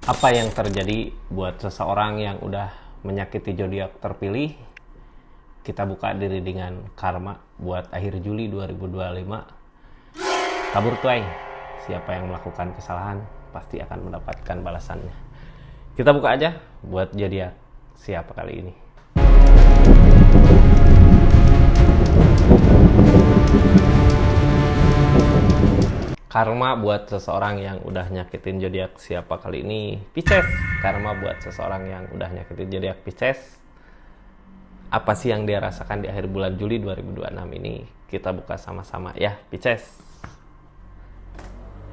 Apa yang terjadi buat seseorang yang udah menyakiti zodiak terpilih? Kita buka di readingan karma buat akhir Juli 2025. Tabur tuai, siapa yang melakukan kesalahan pasti akan mendapatkan balasannya. Kita buka aja buat zodiak siapa kali ini. Karma buat seseorang yang udah nyakitin zodiak siapa kali ini? Pisces. Karma buat seseorang yang udah nyakitin zodiak Pisces. Apa sih yang dia rasakan di akhir bulan Juli 2026 ini? Kita buka sama-sama ya, Pisces.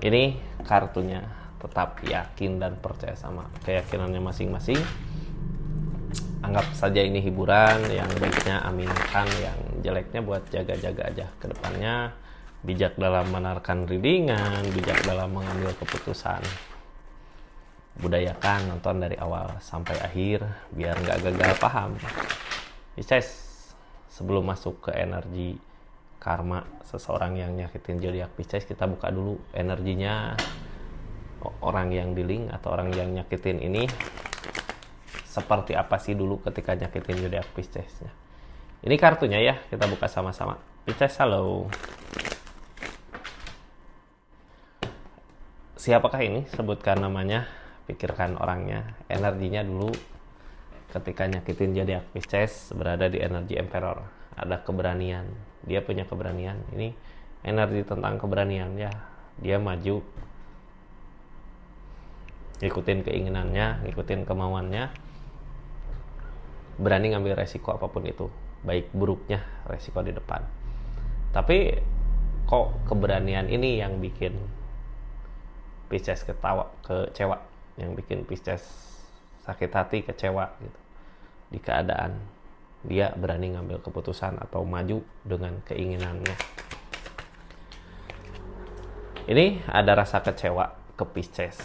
Ini kartunya, tetap yakin dan percaya sama keyakinannya masing-masing. Anggap saja ini hiburan, yang baiknya aminkan, yang jeleknya buat jaga-jaga aja ke depannya. Bijak dalam menarikan readingan, bijak dalam mengambil keputusan. Budayakan nonton dari awal sampai akhir biar nggak gagal paham. Pisces, sebelum masuk ke energi karma seseorang yang nyakitin zodiak Pisces, kita buka dulu energinya orang yang di link atau orang yang nyakitin ini. Seperti apa sih dulu ketika nyakitin zodiak Piscesnya? Ini kartunya ya, kita buka sama-sama. Pisces, halo. Siapakah ini? Sebutkan namanya, pikirkan orangnya, energinya dulu. Ketika nyakitin zodiak Pisces berada di energi Emperor, ada keberanian. Dia punya keberanian. Ini energi tentang keberanian ya. Dia maju, ngikutin keinginannya, ngikutin kemauannya. Berani ngambil resiko apapun itu, baik buruknya resiko di depan. Tapi kok keberanian ini yang bikin Pisces kecewa, yang bikin Pisces sakit hati, kecewa gitu. Di keadaan dia berani ngambil keputusan atau maju dengan keinginannya. Ini ada rasa kecewa ke Pisces.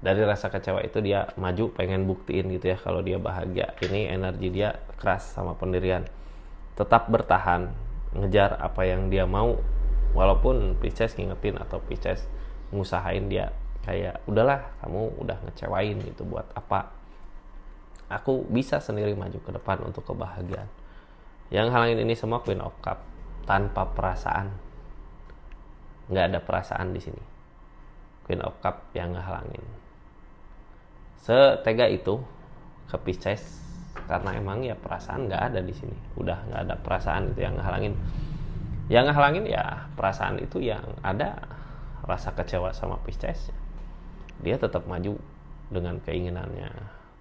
Dari rasa kecewa itu dia maju, pengen buktiin gitu ya kalau dia bahagia. Ini energi dia keras sama pendirian. Tetap bertahan, ngejar apa yang dia mau. Walaupun Pisces ngingetin atau Pisces ngusahain dia kayak udahlah, kamu udah ngecewain gitu, buat apa, aku bisa sendiri maju ke depan untuk kebahagiaan. Yang halangin ini semua Queen of Cup, tanpa perasaan, nggak ada perasaan di sini. Queen of Cup yang ngehalangin, setega itu ke Pisces karena emang ya perasaan nggak ada di sini, udah nggak ada perasaan, itu yang ngehalangin. Yang ngehalangin ya perasaan itu yang ada, rasa kecewa sama Pisces. Dia tetap maju dengan keinginannya,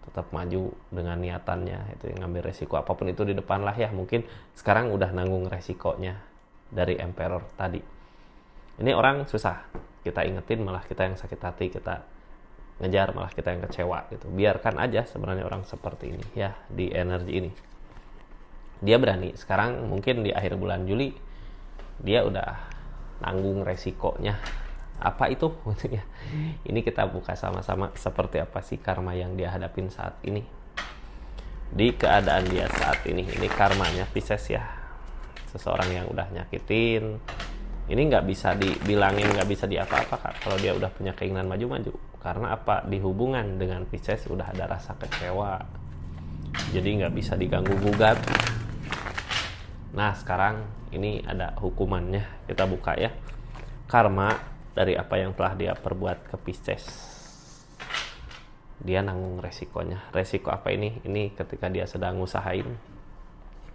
tetap maju dengan niatannya, itu yang ngambil resiko apapun itu di depan lah ya. Mungkin sekarang udah nanggung resikonya dari Emperor tadi. Ini orang susah kita ingetin, malah kita yang sakit hati, kita ngejar malah kita yang kecewa gitu. Biarkan aja sebenarnya orang seperti ini ya di energi ini. Dia berani sekarang, mungkin di akhir bulan Juli dia udah nanggung resikonya. Apa itu? Ini kita buka sama-sama seperti apa sih karma yang dia hadapin saat ini. Di keadaan dia saat ini karmanya Pisces ya. Seseorang yang udah nyakitin. Ini nggak bisa dibilangin, nggak bisa diapa-apa Kak. Kalau dia udah punya keinginan maju-maju. Karena apa? Di hubungan dengan Pisces udah ada rasa kecewa. Jadi nggak bisa diganggu-gugat. Nah sekarang ini ada hukumannya, kita buka ya. Karma dari apa yang telah dia perbuat ke Pisces. Dia nanggung resikonya. Resiko apa ini? Ini ketika dia sedang ngusahain,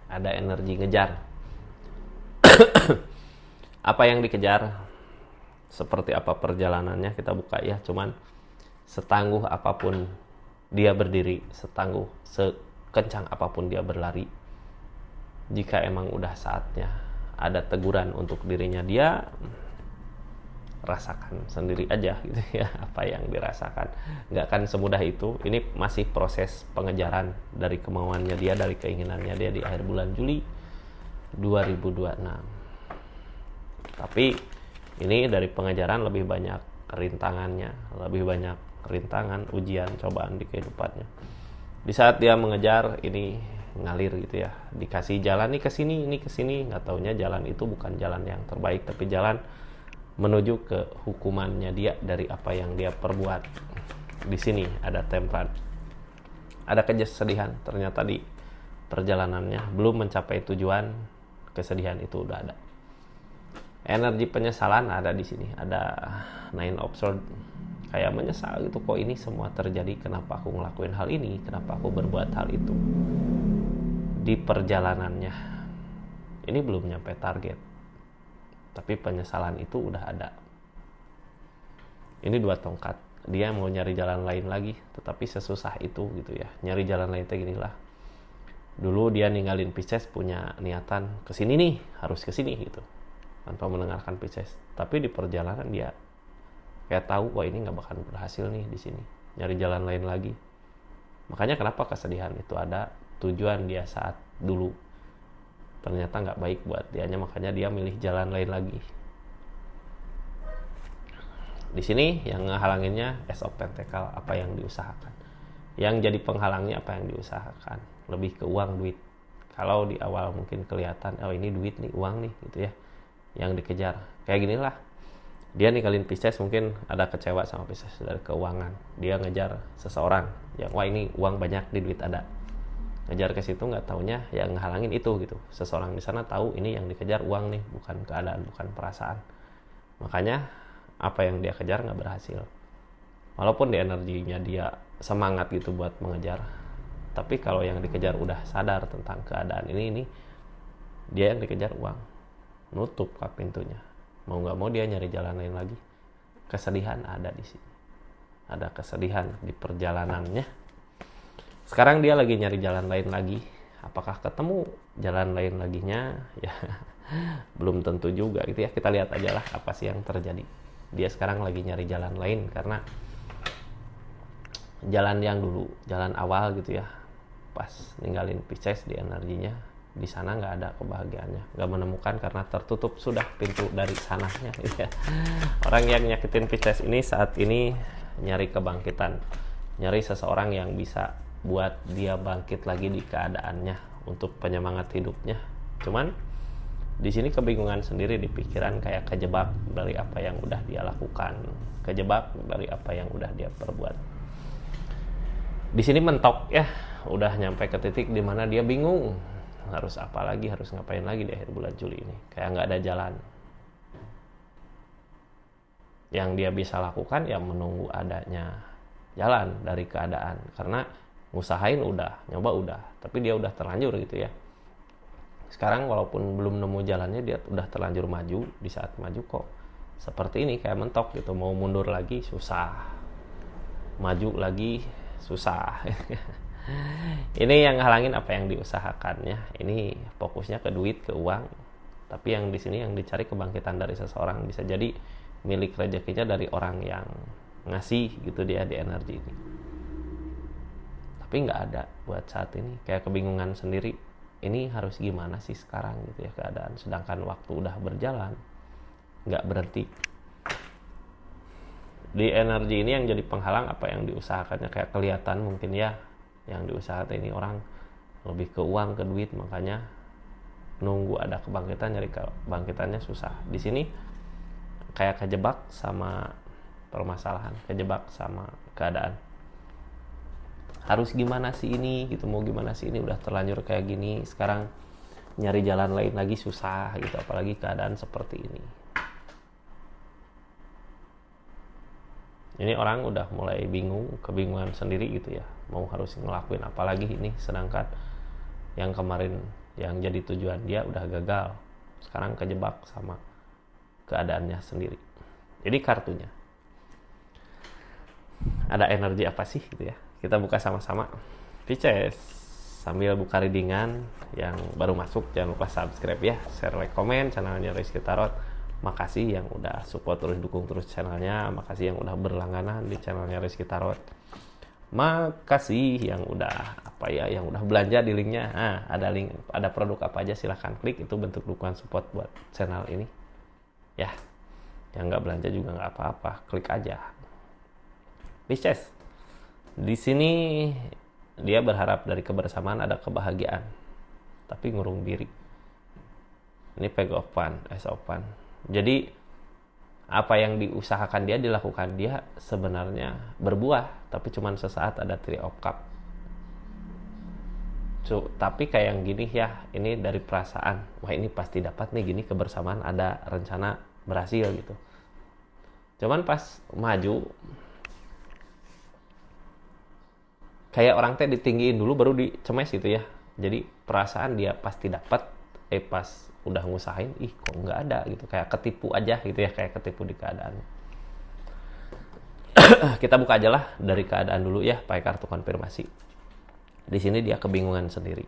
ada energi ngejar. Apa yang dikejar? Seperti apa perjalanannya, kita buka ya. Cuman setangguh apapun dia berdiri, setangguh, sekencang apapun dia berlari, jika emang udah saatnya ada teguran untuk dirinya, dia rasakan sendiri aja gitu ya apa yang dirasakan. Nggak akan semudah itu. Ini masih proses pengejaran dari kemauannya dia, dari keinginannya dia di akhir bulan Juli 2026. Tapi ini dari pengejaran lebih banyak rintangannya, lebih banyak rintangan, ujian, cobaan di kehidupannya. Di saat dia mengejar ini ngalir gitu ya, dikasih jalan nih ke sini, ini ke sini, nggak taunya jalan itu bukan jalan yang terbaik, tapi jalan menuju ke hukumannya dia dari apa yang dia perbuat. Di sini ada Temperance, ada kesedihan. Ternyata di perjalanannya belum mencapai tujuan, kesedihan itu udah ada. Energi penyesalan ada di sini, ada Nine of Swords, kayak menyesal gitu, kok ini semua terjadi, kenapa aku ngelakuin hal ini, kenapa aku berbuat hal itu. Di perjalanannya ini belum nyampe target, tapi penyesalan itu udah ada. Ini 2 tongkat, dia mau nyari jalan lain lagi, tetapi sesusah itu gitu ya. Nyari jalan lain teh ginilah. Dulu dia ninggalin Pisces punya niatan kesini nih, harus kesini gitu, tanpa mendengarkan Pisces. Tapi di perjalanan dia kayak tahu, wah ini nggak bakal berhasil nih di sini, nyari jalan lain lagi. Makanya kenapa kesedihan itu ada, tujuan dia saat dulu ternyata nggak baik buat dianya, makanya dia milih jalan lain lagi. Di sini yang ngehalanginnya Ace of Pentacles, apa yang diusahakan. Yang jadi penghalangnya apa yang diusahakan, lebih ke uang, duit. Kalau di awal mungkin kelihatan, oh ini duit nih, uang nih gitu ya, yang dikejar. Kayak ginilah, dia ninggalin Pisces, mungkin ada kecewa sama Pisces dari keuangan. Dia ngejar seseorang yang wah ini uang banyak, di duit ada. Ngejar ke situ, nggak taunya yang ngehalangin itu gitu. Seseorang di sana tahu ini yang dikejar uang nih, bukan keadaan, bukan perasaan. Makanya apa yang dia kejar nggak berhasil. Walaupun di energinya dia semangat gitu buat mengejar, tapi kalau yang dikejar udah sadar tentang keadaan ini dia yang dikejar uang, nutup kap pintunya. Mau nggak mau dia nyari jalan lain lagi. Kesedihan ada di sini, ada kesedihan di perjalanannya. Sekarang dia lagi nyari jalan lain lagi. Apakah ketemu jalan lain laginya? Ya belum tentu juga gitu ya. Kita lihat aja lah apa sih yang terjadi. Dia sekarang lagi nyari jalan lain karena jalan yang dulu, jalan awal gitu ya, pas ninggalin Pisces di energinya, di sana nggak ada kebahagiaannya, nggak menemukan karena tertutup sudah pintu dari sananya gitu ya. Orang yang nyakitin Pisces ini saat ini nyari kebangkitan, nyari seseorang yang bisa buat dia bangkit lagi di keadaannya untuk penyemangat hidupnya. Cuman di sini kebingungan sendiri di pikiran, kayak kejebak dari apa yang udah dia lakukan, kejebak dari apa yang udah dia perbuat. Di sini mentok ya, udah nyampe ke titik di mana dia bingung harus apa lagi, harus ngapain lagi di akhir bulan Juli ini. Kayak nggak ada jalan. Yang dia bisa lakukan ya menunggu adanya jalan dari keadaan, karena ngusahain udah, nyoba udah, tapi dia udah terlanjur gitu ya. Sekarang walaupun belum nemu jalannya, dia udah terlanjur maju. Di saat maju kok seperti ini, kayak mentok gitu. Mau mundur lagi susah, maju lagi susah. Ini yang halangin apa yang diusahakannya. Ini fokusnya ke duit, ke uang. Tapi yang di sini yang dicari kebangkitan dari seseorang. Bisa jadi milik rezekinya dari orang yang ngasih gitu dia di energi ini. Tapi nggak ada buat saat ini. Kayak kebingungan sendiri. Ini harus gimana sih sekarang gitu ya keadaan. Sedangkan waktu udah berjalan, nggak berhenti. Di energi ini yang jadi penghalang apa yang diusahakannya, kayak kelihatan mungkin ya, yang diusahakan ini orang lebih ke uang, ke duit, makanya nunggu ada kebangkitan, nyari kebangkitannya susah. Di sini kayak kejebak sama permasalahan, kejebak sama keadaan. Harus gimana sih ini gitu, mau gimana sih ini, udah terlanjur kayak gini, sekarang nyari jalan lain lagi susah gitu, apalagi keadaan seperti ini. Ini orang udah mulai bingung, kebingungan sendiri gitu ya, mau harus ngelakuin apa lagi ini, sedangkan yang kemarin yang jadi tujuan dia udah gagal, sekarang kejebak sama keadaannya sendiri. Jadi kartunya ada energi apa sih gitu ya, kita buka sama-sama. Pisces, sambil buka readingan yang baru masuk jangan lupa subscribe ya, share, like, komen channelnya Rizky Tarot. Makasih yang udah support terus, dukung terus channelnya. Makasih yang udah berlangganan di channelnya Rizky Tarot. Makasih yang udah yang udah belanja di linknya. Ada link, ada produk apa aja silahkan klik, itu bentuk dukungan support buat channel ini ya. Yang nggak belanja juga nggak apa-apa, klik aja. Pisces, di sini dia berharap dari kebersamaan ada kebahagiaan, tapi ngurung diri. Ini Page of Wands, Ace of Wands. Jadi Apa yang diusahakan dia, dilakukan dia sebenarnya berbuah, tapi cuman sesaat ada Three of Cup. Tapi kayak yang gini ya, ini dari perasaan, wah ini pasti dapat nih gini, kebersamaan, ada rencana berhasil gitu. Cuman pas maju, kayak orang teh ditinggiin dulu baru dicemes gitu ya. Jadi perasaan dia pasti dapat, pas udah ngusahain, kok nggak ada gitu, kayak ketipu aja gitu ya, kayak ketipu di keadaan. Kita buka aja lah dari keadaan dulu ya, pakai kartu konfirmasi. Di sini dia kebingungan sendiri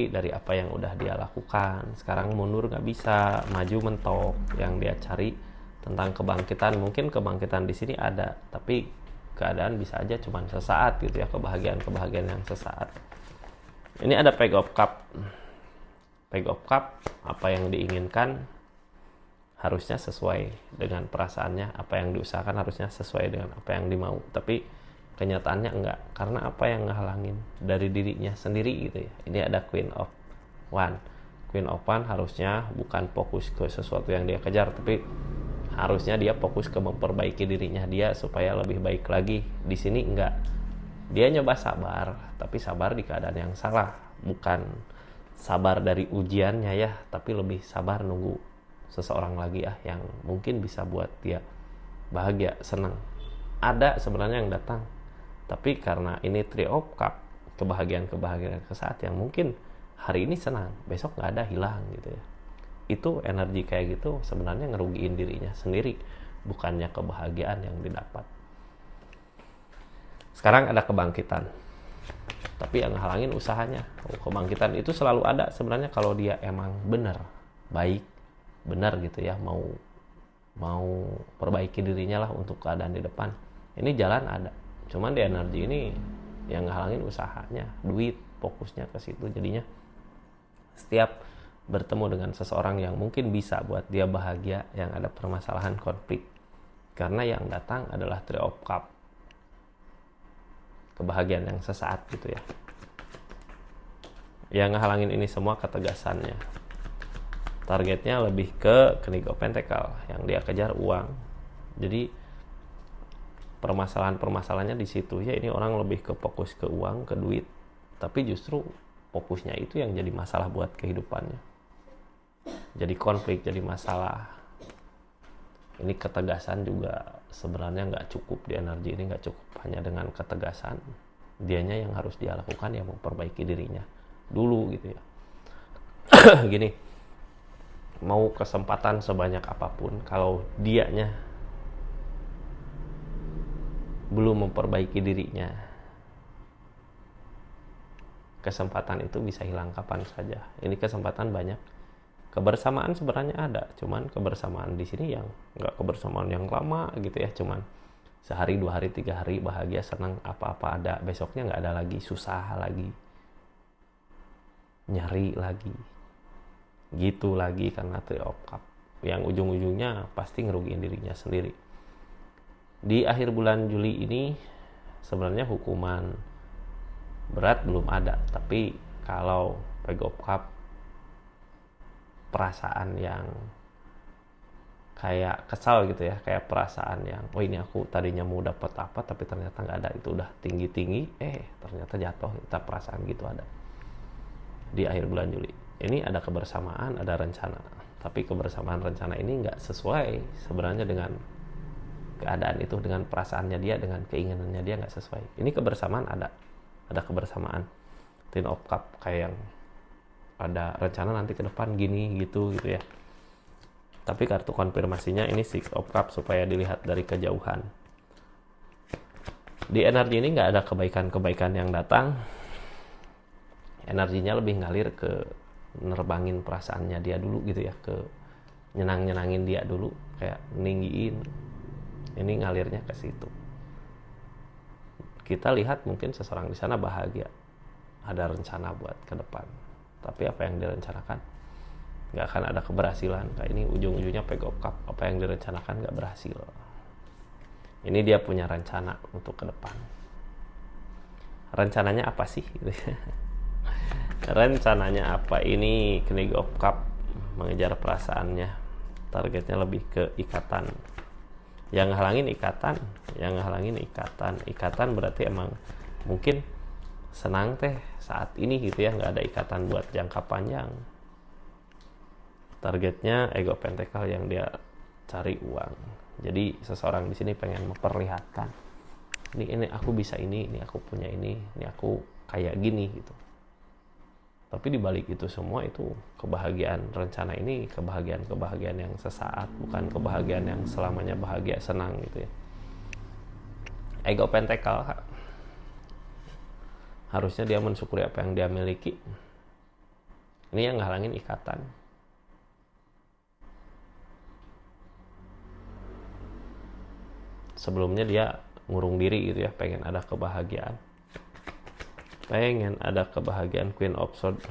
dari apa yang udah dia lakukan. Sekarang mundur nggak bisa, maju mentok. Yang dia cari tentang kebangkitan, mungkin kebangkitan di sini ada, tapi keadaan bisa aja cuman sesaat gitu ya, kebahagiaan yang sesaat. Ini ada Page of Cup. Apa yang diinginkan harusnya sesuai dengan perasaannya, apa yang diusahakan harusnya sesuai dengan apa yang dimau, tapi kenyataannya enggak, karena apa yang ngehalangin dari dirinya sendiri gitu ya. Ini ada Queen of One harusnya bukan fokus ke sesuatu yang dia kejar, tapi harusnya dia fokus ke memperbaiki dirinya dia supaya lebih baik lagi. Di sini enggak, dia nyoba sabar, tapi sabar di keadaan yang salah, bukan sabar dari ujiannya ya, tapi lebih sabar nunggu seseorang lagi yang mungkin bisa buat dia bahagia, senang. Ada sebenarnya yang datang, tapi karena ini Three of Cup, kebahagiaan sesaat yang mungkin hari ini senang, besok nggak ada, hilang gitu ya. Itu energi kayak gitu sebenarnya ngerugiin dirinya sendiri, bukannya kebahagiaan yang didapat. Sekarang ada kebangkitan, tapi yang ngehalangin usahanya. Kebangkitan itu selalu ada sebenarnya kalau dia emang baik gitu ya, mau perbaiki dirinya lah untuk keadaan di depan. Ini jalan ada, cuman di energi ini yang ngehalangin usahanya, duit, fokusnya ke situ. Jadinya setiap bertemu dengan seseorang yang mungkin bisa buat dia bahagia, yang ada permasalahan, konflik, karena yang datang adalah Three of Cup, kebahagiaan yang sesaat gitu ya. Yang ngehalangin ini semua ketegasannya, targetnya lebih ke King of Pentacle, yang dia kejar uang. Jadi permasalahannya di situ ya. Ini orang lebih ke fokus ke uang, ke duit, tapi justru fokusnya itu yang jadi masalah buat kehidupannya, jadi konflik, jadi masalah. Ini ketegasan juga sebenarnya nggak cukup, di energi ini nggak cukup hanya dengan ketegasan. Dianya yang harus dia lakukan ya memperbaiki dirinya dulu gitu ya. Gini, mau kesempatan sebanyak apapun, kalau dianya belum memperbaiki dirinya, kesempatan itu bisa hilang kapan saja. Ini kesempatan banyak, kebersamaan sebenarnya ada, cuman kebersamaan di sini yang nggak kebersamaan yang lama gitu ya, cuman sehari, 2 hari, 3 hari bahagia, senang, apa-apa ada, besoknya nggak ada lagi, susah lagi, nyari lagi, gitu lagi, karena Three of Cup yang ujung-ujungnya pasti ngerugiin dirinya sendiri. Di akhir bulan Juli ini sebenarnya hukuman berat belum ada, tapi kalau Page of Cup, perasaan yang kayak kesal gitu ya, kayak perasaan yang ini aku tadinya mau dapat apa tapi ternyata nggak ada, itu udah tinggi-tinggi ternyata jatuh, kita perasaan gitu ada di akhir bulan Juli. Ini ada kebersamaan, ada rencana, tapi kebersamaan rencana ini nggak sesuai sebenarnya dengan keadaan itu, dengan perasaannya dia, dengan keinginannya dia nggak sesuai. Ini kebersamaan ada kebersamaan Ten of Cup, kayak yang ada rencana nanti ke depan gini gitu ya. Tapi kartu konfirmasinya ini Six of Cup, supaya dilihat dari kejauhan. Di energi ini nggak ada kebaikan yang datang. Energinya lebih ngalir ke nerbangin perasaannya dia dulu gitu ya, ke nyenangin dia dulu, kayak ninggiin. Ini ngalirnya ke situ. Kita lihat mungkin seseorang di sana bahagia, ada rencana buat ke depan. Tapi apa yang direncanakan nggak akan ada keberhasilan. Kayak ini ujung-ujungnya Page of Cup, apa yang direncanakan nggak berhasil. Ini dia punya rencana untuk ke depan. Rencananya apa sih? Rencananya apa? Ini King of Cup mengejar perasaannya. targetnya lebih ke ikatan. Yang ngehalangin ikatan berarti emang mungkin senang teh saat ini gitu ya, nggak ada ikatan buat jangka panjang. Targetnya ego pentacle yang dia cari uang. Jadi seseorang di sini pengen memperlihatkan, ini aku bisa ini aku punya ini aku kayak gini gitu. Tapi dibalik itu semua, itu kebahagiaan rencana ini kebahagiaan yang sesaat, bukan kebahagiaan yang selamanya bahagia senang gitu ya. Ego pentacle harusnya dia mensyukuri apa yang dia miliki. Ini yang ngehalangin ikatan. Sebelumnya dia ngurung diri gitu ya, pengen ada kebahagiaan. Queen of Swords,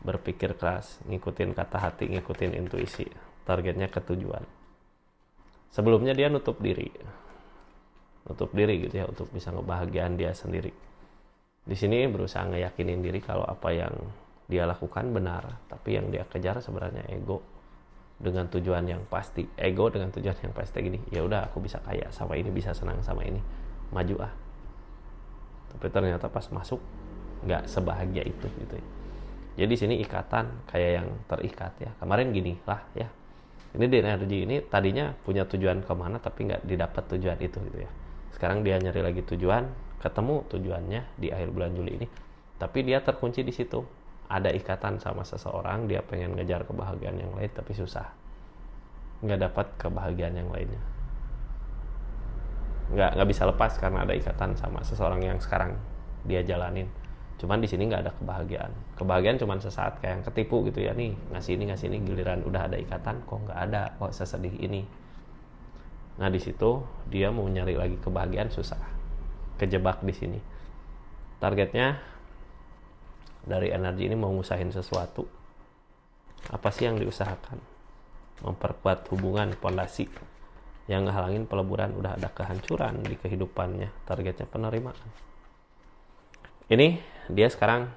berpikir keras, ngikutin kata hati, ngikutin intuisi, targetnya ke tujuan. Sebelumnya dia nutup diri gitu ya, untuk bisa ngebahagiaan dia sendiri. Di sini berusaha ngeyakinin diri kalau apa yang dia lakukan benar, tapi yang dia kejar sebenarnya ego dengan tujuan yang pasti. Gini, ya udah aku bisa kaya sama ini, bisa senang sama ini, maju ah. Tapi ternyata pas masuk nggak sebahagia itu gitu ya. Jadi sini ikatan kayak yang terikat ya. Kemarin gini lah ya. Ini di energi ini tadinya punya tujuan kemana tapi nggak didapat tujuan itu gitu ya. Sekarang dia nyari lagi tujuan, ketemu tujuannya di akhir bulan Juli ini. Tapi dia terkunci di situ. Ada ikatan sama seseorang, dia pengen ngejar kebahagiaan yang lain tapi susah. Nggak dapat kebahagiaan yang lainnya. Nggak bisa lepas karena ada ikatan sama seseorang yang sekarang dia jalanin. Cuman di sini nggak ada kebahagiaan cuman sesaat, kayak yang ketipu gitu ya, nih ngasih ini giliran udah ada ikatan kok nggak ada, kok sesedih ini. Nah di situ dia mau nyari lagi kebahagiaan susah, kejebak di sini. Targetnya dari energi ini mau ngusahin sesuatu. Apa sih yang diusahakan? Memperkuat hubungan, pondasi. Yang ngehalangin peleburan, udah ada kehancuran di kehidupannya, targetnya penerimaan. Ini dia sekarang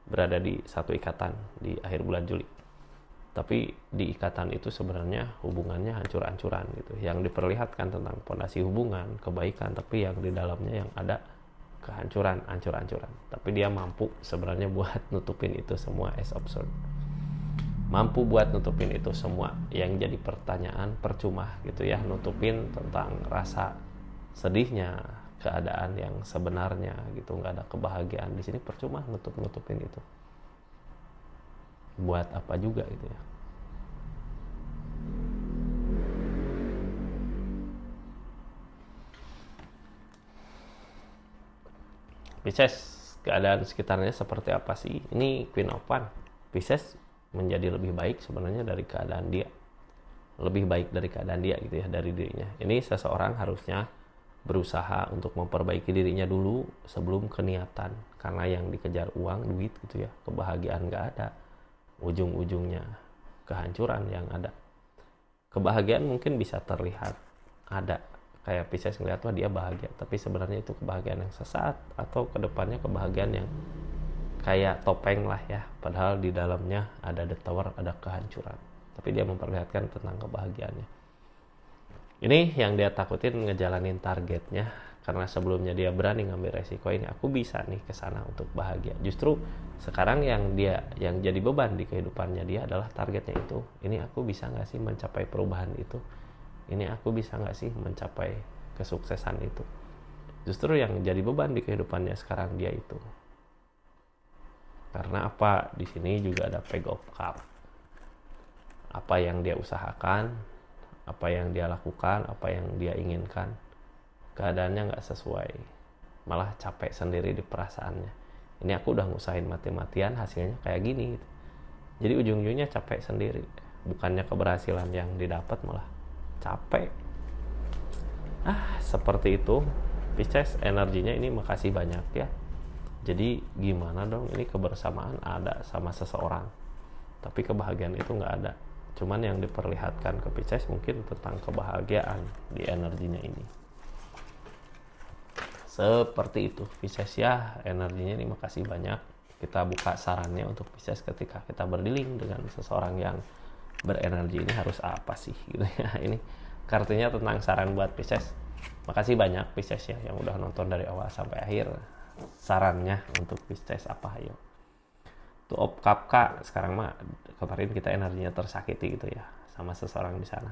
berada di satu ikatan di akhir bulan Juli, tapi di ikatan itu sebenarnya hubungannya hancur-hancuran gitu, yang diperlihatkan tentang pondasi hubungan, kebaikan, tapi yang di dalamnya yang ada kehancuran, hancur-hancuran. Tapi dia mampu sebenarnya buat nutupin itu semua, Ace of Swords. Mampu buat nutupin itu semua. Yang jadi pertanyaan, percuma gitu ya nutupin tentang rasa sedihnya, keadaan yang sebenarnya gitu, nggak ada kebahagiaan di sini, percuma nutupin itu. Buat apa juga gitu ya. Pisces, keadaan sekitarnya seperti apa sih? Ini Queen of Wands. Pisces menjadi lebih baik sebenarnya dari keadaan dia, lebih baik dari keadaan dia gitu ya, dari dirinya. Ini seseorang harusnya berusaha untuk memperbaiki dirinya dulu sebelum keniatan, karena yang dikejar uang, duit gitu ya, kebahagiaan nggak ada, ujung-ujungnya kehancuran yang ada. Kebahagiaan mungkin bisa terlihat ada, kayak Pisces ngeliat wah dia bahagia, tapi sebenarnya itu kebahagiaan yang sesaat, atau kedepannya kebahagiaan yang kayak topeng lah ya, padahal di dalamnya ada the tower, ada kehancuran, tapi dia memperlihatkan tentang kebahagiaannya. Ini yang dia takutin ngejalanin targetnya, karena sebelumnya dia berani ngambil resiko, ini aku bisa nih kesana untuk bahagia. Justru sekarang yang jadi beban di kehidupannya dia adalah targetnya itu. Ini aku bisa nggak sih mencapai perubahan itu, ini aku bisa nggak sih mencapai kesuksesan itu. Justru yang jadi beban di kehidupannya sekarang dia itu. Karena apa? Di sini juga ada Page of Cups. Apa yang dia usahakan, apa yang dia lakukan, apa yang dia inginkan, keadaannya nggak sesuai, malah capek sendiri di perasaannya. Ini aku udah ngusahain mati-matian, hasilnya kayak gini gitu. Jadi ujung-ujungnya capek sendiri, bukannya keberhasilan yang didapat, malah capek. Seperti itu Pisces, energinya ini makasih banyak ya. Jadi gimana dong, ini kebersamaan ada sama seseorang, tapi kebahagiaan itu nggak ada. Cuman yang diperlihatkan ke Pisces mungkin tentang kebahagiaan di energinya ini. Seperti itu Pisces ya, energinya ini makasih banyak. Kita buka sarannya untuk Pisces ketika kita berdealing dengan seseorang yang berenergi ini harus apa sih gitu ya. Ini kartunya tentang saran buat Pisces. Makasih banyak Pisces ya yang udah nonton dari awal sampai akhir. Sarannya untuk Pisces apa, ayo? Tuh of Cup Kak, sekarang mah kemarin kita energinya tersakiti gitu ya sama seseorang di sana.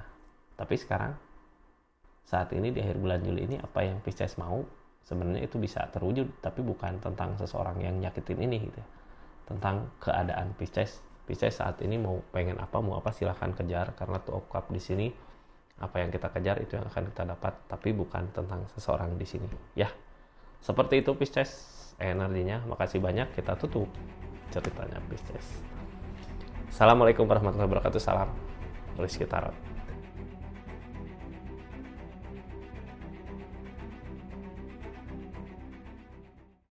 Tapi sekarang saat ini di akhir bulan Juli ini apa yang Pisces mau sebenarnya itu bisa terwujud, tapi bukan tentang seseorang yang nyakitin ini gitu ya. Tentang keadaan Pisces saat ini mau pengen apa, mau apa silahkan kejar, karena tuh of Cup di sini apa yang kita kejar itu yang akan kita dapat, tapi bukan tentang seseorang di sini ya. Seperti itu Pisces energinya. Makasih banyak, kita tutup ceritanya Pisces. Assalamualaikum warahmatullahi wabarakatuh. Salam Rizky Tarot.